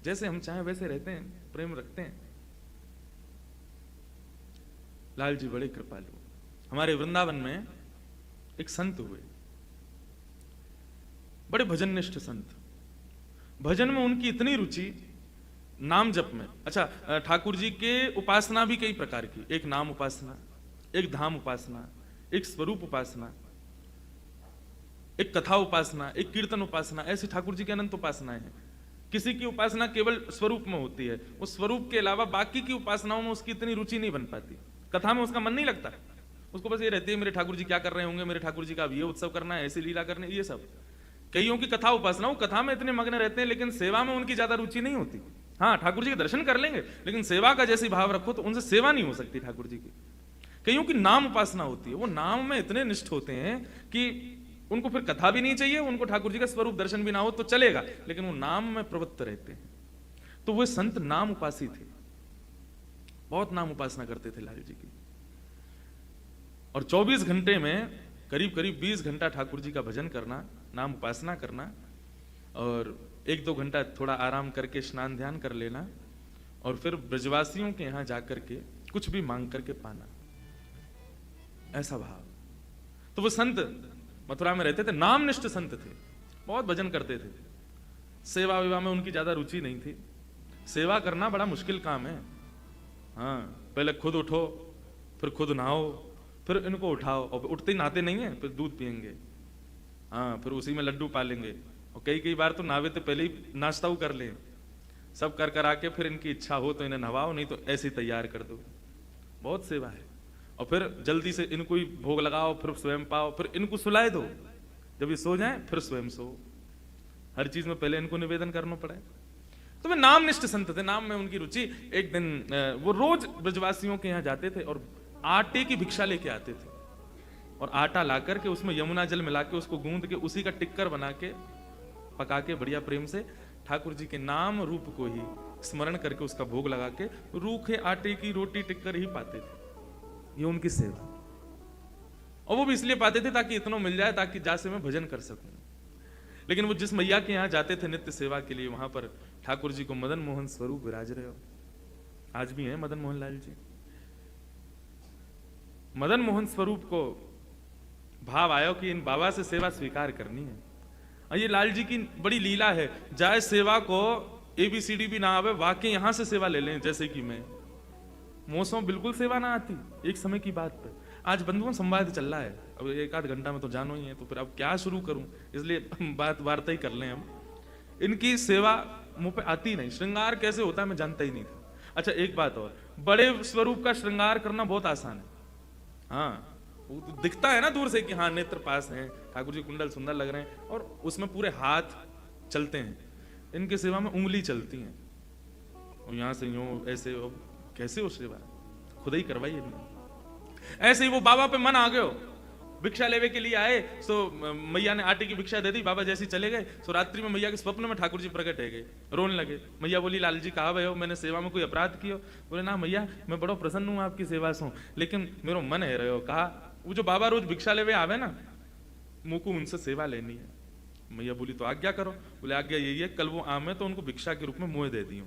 जैसे हम चाहें वैसे रहते हैं, प्रेम रखते हैं। लाल जी बड़े कृपालु। हमारे वृंदावन में एक संत हुए, बड़े भजननिष्ठ संत। भजन में उनकी इतनी रुचि, नाम जप में। अच्छा, ठाकुर जी के उपासना भी कई प्रकार की, एक नाम उपासना, एक धाम उपासना, एक स्वरूप उपासना, एक कथा उपासना, एक कीर्तन उपासना, ऐसी ठाकुर जी की अनंत उपासनाएं हैं। किसी की उपासना केवल स्वरूप में होती है, उस स्वरूप के अलावा बाकी की उपासनाओं में उसकी इतनी रुचि नहीं बन पाती। कथा में उसका मन नहीं लगता, उसको बस ये रहती है मेरे ठाकुर जी क्या कर रहे होंगे, मेरे ठाकुर जी का अब ये उत्सव करना है, ऐसी लीला करनी, ये सब। कईयों की कथा उपासना, वो कथा में इतने मग्न रहते हैं लेकिन सेवा में उनकी ज्यादा रुचि नहीं होती। हाँ, ठाकुर जी के दर्शन कर लेंगे लेकिन सेवा का जैसी भाव रखो तो उनसे सेवा नहीं हो सकती ठाकुर जी की। कईयों की नाम उपासना होती है, वो नाम में इतने निष्ठ होते हैं कि उनको फिर कथा भी नहीं चाहिए, उनको ठाकुर जी का स्वरूप दर्शन भी ना हो तो चलेगा, लेकिन वो नाम में प्रवृत्त रहते हैं। तो वो संत नाम उपासी थे, बहुत नाम उपासना करते थे लाल जी की। और 24 घंटे में करीब करीब 20 घंटा ठाकुर जी का भजन करना, नाम उपासना करना, और 1-2 घंटा थोड़ा आराम करके स्नान ध्यान कर लेना, और फिर ब्रजवासियों के यहां जाकर के कुछ भी मांग करके पाना, ऐसा भाव। तो वो संत मथुरा में रहते थे, नामनिष्ठ संत थे, बहुत भजन करते थे। सेवा विवाह में उनकी ज्यादा रुचि नहीं थी। सेवा करना बड़ा मुश्किल काम है। हाँ, पहले खुद उठो, फिर खुद नहाओ, फिर इनको उठाओ, और उठते ही नहाते नहीं है, फिर दूध पियेंगे, हाँ, फिर उसी में लड्डू पालेंगे, और कई बार तो नहावे तो पहले ही नाश्ता कर लें, सब कर कर आके फिर इनकी इच्छा हो तो इन्हें नहवाओ, नहीं तो ऐसे ही तैयार कर दो। बहुत सेवा है। और फिर जल्दी से इनको ही भोग लगाओ, फिर स्वयं पाओ, फिर इनको सुलाए दो, जब ये सो जाएं फिर स्वयं सो। हर चीज में पहले इनको निवेदन करना पड़े। तो वे नामनिष्ठ संत थे, नाम में उनकी रुचि। एक दिन वो रोज ब्रजवासियों के यहाँ जाते थे और आटे की भिक्षा लेके आते थे, और आटा ला करके उसमें यमुना जल मिला के उसको गूंद के उसी का टिक्कर बना के पका के बढ़िया प्रेम से ठाकुर जी के नाम रूप को ही स्मरण करके उसका भोग लगा के रूखे आटे की रोटी टिक्कर ही पाते थे। ये उनकी सेवा। और वो भी इसलिए पाते थे ताकि इतना मिल जाए ताकि जासे मैं भजन कर सकूं। लेकिन वो जिस मैया के यहाँ जाते थे नित्य सेवा के लिए, वहां पर ठाकुर जी को मदन मोहन स्वरूप विराज रहे हो। आज भी है मदन मोहन लाल जी। मदन मोहन स्वरूप को भाव आयो कि इन बाबा से सेवा स्वीकार करनी है। और ये लाल जी की बड़ी लीला है, जाए सेवा को ABCD भी ना आवे, वाकई यहां से सेवा ले लें। जैसे कि मैं मौसम बिल्कुल सेवा ना आती, एक समय की बात पे। आज बंधुओं संवाद चल रहा है, अब 1-8 घंटा में तो जानो ही है, तो फिर अब क्या शुरू करूं, इसलिए बात वार्ता ही कर लें हम। इनकी सेवा मुंह पे आती नहीं। श्रृंगार कैसे होता है मैं जानता ही नहीं था। अच्छा, एक बात और, बड़े स्वरूप का श्रृंगार करना बहुत आसान है। हाँ, वो तो दिखता है ना दूर से कि हाँ नेत्र पास हैं, ठाकुर जी कुंडल सुंदर लग रहे हैं, और उसमें पूरे हाथ चलते हैं। इनके सेवा में उंगली चलती है, और यहां से यूं ऐसे, कैसे हो सेवा, खुद ही करवाइए। ऐसे ही वो बाबा पे मन आ गयो, भिक्षा लेवे के लिए आए, तो मैया ने आटे की भिक्षा दे दी, बाबा जैसे चले गए, तो रात्रि में मैया के स्वप्न में ठाकुर जी प्रकट है गए, रोने लगे। मैया बोली, लाल जी कहा भयो, मैंने सेवा में कोई अपराध कियो? बोले, ना मैया, मैं बड़ो प्रसन्न हूँ आपकी सेवा से, लेकिन मेरो मन है रहो। कहा, वो जो बाबा रोज भिक्षा लेवे आवे ना, मुझको उनसे सेवा लेनी है। मैया बोली, तो आज्ञा करो। बोले, आज्ञा यही है, कल वो आमे तो उनको भिक्षा के रूप में मुँह दे दियो,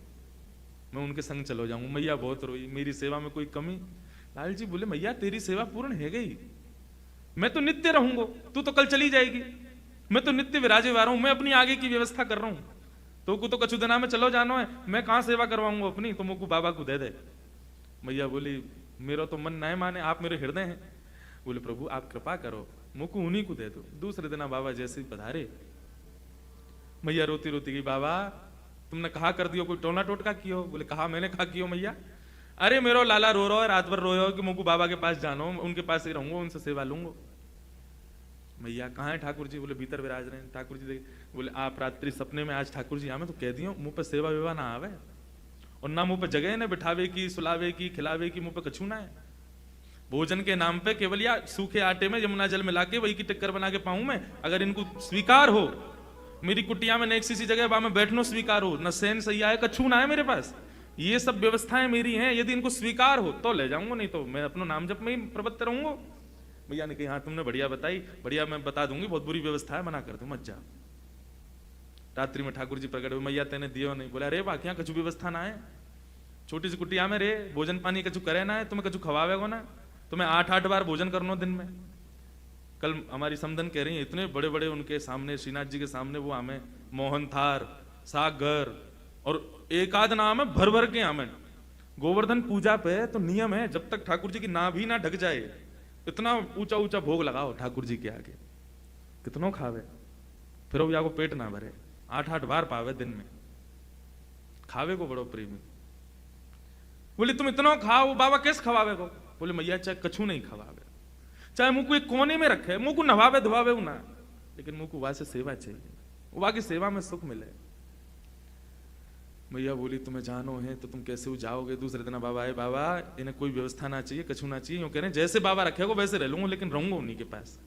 मैं उनके संग चलो जाऊं। मैया बहुत रोई, मेरी सेवा में कोई कमी? लाल जी बोले, मैया तेरी सेवा पूर्ण है गई, मैं तो नित्य रहूंगा, तू तो कल चली जाएगी, मैं तो नित्य विराजे वार हूं, मैं अपनी आगे की व्यवस्था कर रहा हूं, तो को तो कछु दिना में चलो जानो है, मैं कहां सेवा करवाऊंगा अपनी, तो मुझको बाबा को दे दे। मैया बोली, मेरा तो मन नहीं माने, आप मेरे हृदय हैं। बोले, प्रभु आप कृपा करो, मुझको उन्हीं को दे दो। दूसरे दिन बाबा जैसे ही पधारे, मैया रोती रोती गई, बाबा तुमने कहा कर दियो, कोई टोना टोटका कियो? बोले, कहा मैंने कहा कियो मैया? अरे मेरो लाला रो रहा है, रात भर रोयो कि मुझको बाबा के पास जानो, उनके पास ही रहूंगा, उनसे सेवा लूंगा। मैया, कहाँ है ठाकुर जी? बोले, भीतर विराज रहे हैं। ठाकुर जी देखे, बोले, आप रात्रि सपने में आज ठाकुर जी आवे तो कह दियो मुंह पर सेवा विवा ना आवे, और ना मुंह पर जगह ना बिठावे की, सुलावे की, खिलावे की, मुंह पर कछू ना है। भोजन के नाम पे केवल या सूखे आटे में यमुना जल मिला के वही की टिक्कर बना के पाऊं मैं, अगर इनको स्वीकार हो, मेरी कुटिया में एक सी जगह वहां में बैठनो स्वीकार हो, न सैन सही है, कछू ना है मेरे पास, ये सब व्यवस्थाएं मेरी हैं, यदि इनको स्वीकार हो तो ले जाऊंगा, नहीं तो मैं अपना नाम जप में ही प्रवृत्त रहूंगा। भैया ने कही, हाँ तुमने बढ़िया बताई, बढ़िया मैं बता दूंगी, बहुत बुरी व्यवस्था है, मना कर दूं, मत जा। रात्रि में ठाकुर जी प्रकट हुए, मैया तेने दियो नहीं। बोला अरे बाकी कछु व्यवस्था ना है, छोटी सी कुटिया में रे, भोजन पानी कछु करे ना है, तुम्हें कछु खवावेगो ना, तुम्हें 8-8 बार भोजन करनो दिन में। कल हमारी समधन कह रही है इतने बड़े बड़े उनके सामने, श्रीनाथ जी के सामने वो हमें मोहन थार, सागर और एक आध नाम है भर भर के हमें। गोवर्धन पूजा पे तो नियम है जब तक ठाकुर जी की नाभ ही ना ढक जाए इतना ऊंचा ऊंचा भोग लगाओ ठाकुर जी के आगे। कितनों खावे फिर वो को पेट ना भरे, 8-8 बार पावे दिन में, खावे को बड़ो प्रेमी। बोले तुम इतना खाओ, बाबा कैसे खवावे को? बोले मैया चाहे कछु नहीं खवावे, चाहे मुंह को एक कोने में रखे, मुंह को नवावे धोवावे ना, लेकिन मुंह को वहां से सेवा चाहिए, वहां की सेवा में सुख मिले। मैया बोली तुम्हें जानो है तो तुम कैसे जाओगे? दूसरे दिन बाबा आए, बाबा इन्हें कोई व्यवस्था ना चाहिए, कछु ना चाहिए, यूं कह रहे जैसे बाबा रखेगा वैसे रह लूंगा, लेकिन रहूंगा उन्हीं के पास।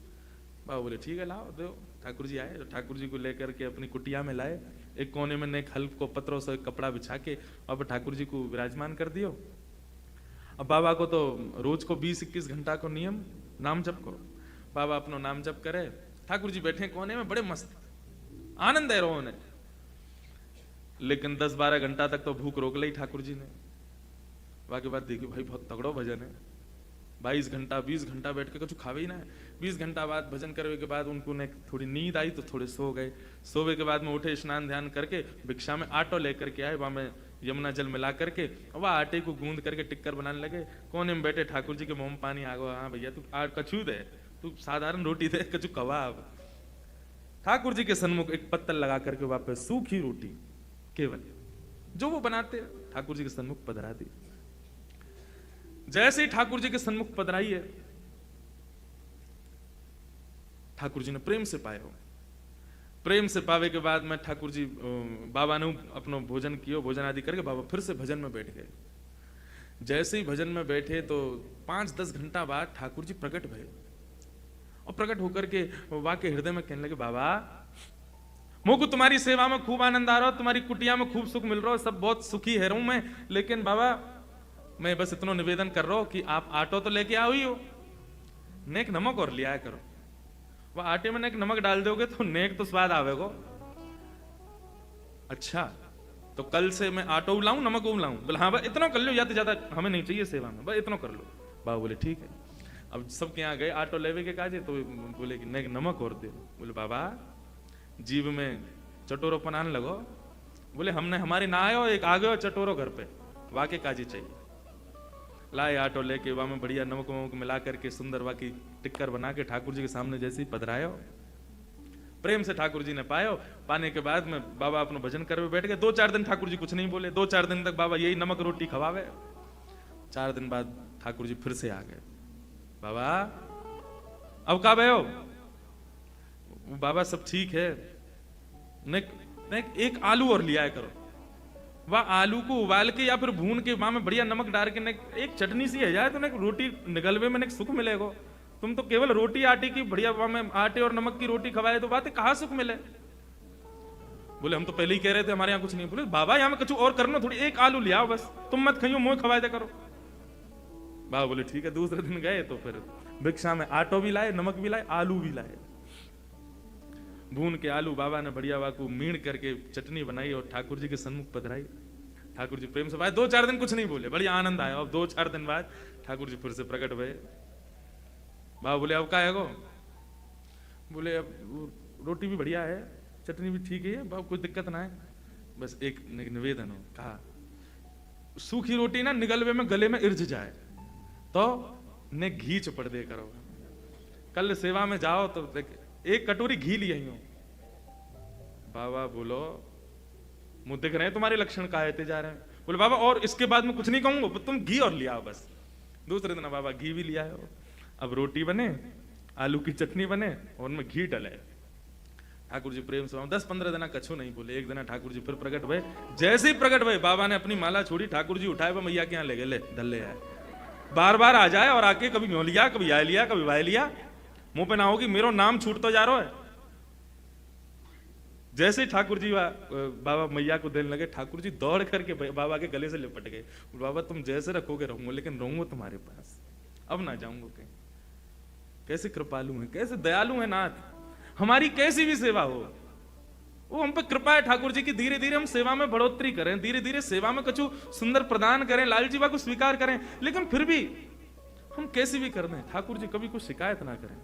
बाबा बोले ठीक है लाओ दो। ठाकुर जी आए, ठाकुर जी को लेकर के अपनी कुटिया में लाए, एक कोने में नेक हल्क को पत्रों से कपड़ा बिछा के अब ठाकुर जी को विराजमान कर दियो। अब बाबा को तो रोज को 20-21 घंटा को नियम नाम जप को, बाबा अपनो नाम जप करे, ठाकुर जी बैठे कोने में बड़े मस्त आनंद है रो ने। लेकिन 10-12 घंटा तक तो भूख रोक ली ठाकुर जी ने। बाकी बात देखी भाई बहुत तगड़ो भजन है, 22 घंटा 20 घंटा बैठ के कुछ खावे ही ना है। 20 घंटा बाद भजन करने के बाद उनको ने थोड़ी नींद आई तो थोड़े सो गए। सोवे के बाद में उठे, स्नान ध्यान करके भिक्षा में आटो लेकर के आए, वहां में यमुना जल मिला करके वह आटे को गूंद करके टिक्कर बनाने लगे। कोने में बैठे ठाकुर जी के मुंह में पानी आ गया, हाँ भैया तू कछू दे, तू साधारण रोटी दे, कछु कबाब। ठाकुर जी के सन्मुख एक पत्तल लगा करके वापस सूखी रोटी केवल जो वो बनाते ठाकुर जी के सन्मुख पधरा दी। जैसे ही ठाकुर जी के सन्मुख पधराई है, ठाकुर जी ने प्रेम से पाए हो। प्रेम से पावे के बाद में ठाकुर जी बाबा ने अपनो भोजन किया, भोजन आदि करके बाबा फिर से भजन में बैठ गए। जैसे ही भजन में बैठे तो 5-10 घंटा बाद ठाकुर जी प्रकट भये और प्रकट होकर के वाके हृदय में कहने लगे, बाबा मोको तुम्हारी सेवा में खूब आनंद आ रहा हो, तुम्हारी कुटिया में खूब सुख मिल रहा हो, सब बहुत सुखी है रहूं मैं, लेकिन बाबा मैं बस इतना निवेदन कर रहा हूं कि आप आटो तो लेके आओ ही हो, नेक नमक और लिया करो। वह आटे में नेक नमक डाल दोगे तो नेक तो स्वाद आवेगो। अच्छा तो कल से मैं आटो लाऊं नमक लाऊं? बोले हाँ भाई इतना कर लो, या तो ज्यादा हमें नहीं चाहिए सेवा में, बस इतना कर लो। बाबा बोले ठीक है। अब सबके यहाँ गए आटो लेवे के काजे, तो बोले कि नेक नमक और दे। बोले बाबा जीव में चटोरो पनान लगो। बोले हमने हमारी ना आयो, एक आ गयो चटोरो घर पे, वाके काजी चाहिए। लाए आटो लेके वहां में बढ़िया नमक वमक मिला करके सुंदर वाकी टिक्कर बना के ठाकुर जी के सामने जैसे ही पधरायो, प्रेम से ठाकुर जी ने पायो। पाने के बाद में बाबा अपना भजन करवे बैठ गए। 2-4 दिन ठाकुर जी कुछ नहीं बोले, 2-4 दिन तक बाबा यही नमक रोटी खवावे। 4 दिन बाद ठाकुर जी फिर से आ गए, बाबा अब का भयो? बाबा सब ठीक है, एक आलू और लिया करो। वह आलू को उबाल के या फिर भून के वहां में बढ़िया नमक डाल के एक चटनी सी है जाए तो रोटी निगलवे में सुख मिलेगा। तुम तो केवल रोटी आटे की बढ़िया वहां में आटे और नमक की रोटी खवाए तो बात है कहां सुख मिले? बोले हम तो पहले ही कह रहे थे हमारे यहाँ कुछ नहीं। बोले बाबा यहाँ में कुछ और करना, थोड़ी एक आलू ले आओ बस, तुम मत खाइयो मोह खवाए दे करो। बाबा बोले ठीक है। दूसरे दिन गए तो फिर भिक्षा में आटो भी लाए, नमक भी लाए, आलू भी लाए। भून के आलू बाबा ने बढ़िया वाकू मीण करके चटनी बनाई और ठाकुर जी के सन्मुख पधराई। ठाकुर जी प्रेम से भाई 2-4 दिन कुछ नहीं बोले, बढ़िया आनंद आया। अब 2-4 दिन बाद ठाकुर जी फिर से प्रकट हुए। बाबा बोले अब का है गो? बोले अब रोटी भी बढ़िया है, चटनी भी ठीक है, बाबा कोई दिक्कत ना है, बस एक निवेदन हो। कहा सूखी रोटी ना निगलवे में गले में इर्ज जाए तो ने घी चपड़ दे करो। कल सेवा में जाओ तो एक कटोरी घी लिया ही हो। बाबा बोलो मुंह दिख रहे हैं तुम्हारे लक्षण काहे जा रहे हैं? बोले बाबा और इसके बाद में कुछ नहीं कहूंगा, तुम घी और लिया बस। दूसरे दिन बाबा घी भी लिया है। अब रोटी बने, आलू की चटनी बने और उनमें घी डले। ठाकुर जी प्रेम से 10-15 दिन कछु नहीं बोले। एक दिन ठाकुर जी फिर प्रकट हुए। जैसे ही प्रकट हुए बाबा ने अपनी माला छोड़ी, ठाकुर जी उठाए मैया के यहाँ ले गए, ले धल्ले आए। बार बार आ जाए और आके कभी न्यों लिया, कभी आय लिया, कभी वाय लिया, मुंह पे ना होगी मेरो नाम छूटता जा रहा है। जैसे ही ठाकुर जी बाबा मैया को देने लगे, ठाकुर जी दौड़ करके बाबा के गले से लिपट गए। बाबा तुम जैसे रखोगे रहूंगा, लेकिन रहूंगा तुम्हारे पास, अब ना जाऊंगा कहीं। कैसे कृपालु है, कैसे दयालु है नाथ, हमारी कैसी भी सेवा हो वो हम पे कृपा है ठाकुर जी की, धीरे धीरे हम सेवा में बढ़ोतरी करें, धीरे धीरे सेवा में कुछ सुंदर प्रदान करें, लाल जी को स्वीकार करें, लेकिन फिर भी हम कैसे भी कर दें ठाकुर जी कभी कुछ शिकायत ना करें।